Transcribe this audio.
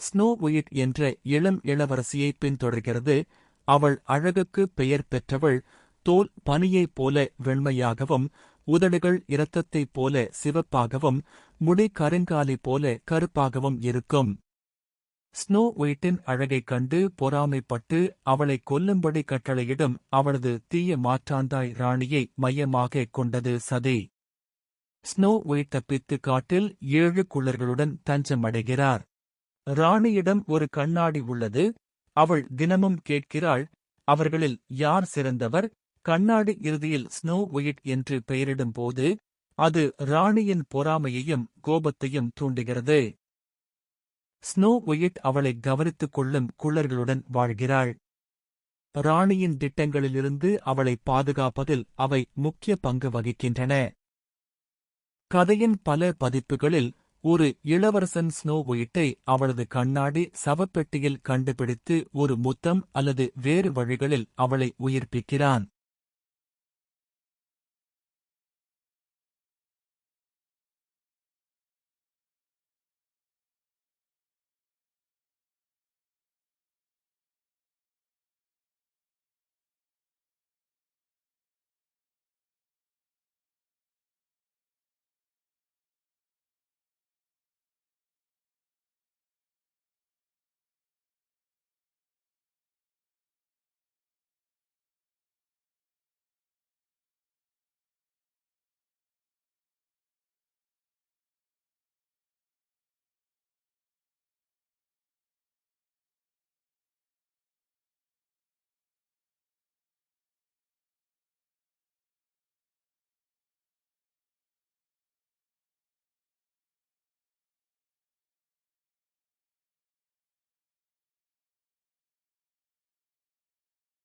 Snow white என்ற இளம் இளவரசியை பின்தொடர்கிறது. அவள் அழகுக்கு பெயர் பெற்றவள். தோல் பனியைப் போல வெண்மையாகவும், உதடுகள் இரத்தத்தைப் போல சிவப்பாகவும், முடி கருங்காலி போல கருப்பாகவும் இருக்கும். ஸ்னோ ஒயிட்டின் அழகைக் கண்டு பொறாமைப்பட்டு அவளைக் கொல்லும்படி கட்டளையிடும் அவளது தீய மாற்றாந்தாய் ராணியை மையமாகக் கொண்டது சதி. ஸ்னோ ஒயிட் தப்பித்து காட்டில் 7 குள்ளர்களுடன் தஞ்சமடைகிறார். ராணியிடம் ஒரு கண்ணாடி உள்ளது. அவள் தினமும் கேட்கிறாள், அவர்களில் யார் சிறந்தவர்? கண்ணாடி இறுதியில் ஸ்னோ ஒயிட் என்று பெயரிடும்போது அது ராணியின் பொறாமையையும் கோபத்தையும் தூண்டுகிறது. ஸ்னோ ஒயிட் அவளை கவனித்துக் கொள்ளும் குள்ளர்களுடன் வாழ்கிறாள். ராணியின் திட்டங்களிலிருந்து அவளை பாதுகாப்பதில் அவை முக்கிய பங்கு வகிக்கின்றன. கதையின் பல பதிப்புகளில் ஒரு இளவரசன் ஸ்னோ ஒயிட்டை அவளது கண்ணாடி சவப்பெட்டியில் கண்டுபிடித்து ஒரு முத்தம் அல்லது வேறு வழிகளில் அவளை உயிர்ப்பிக்கிறான்.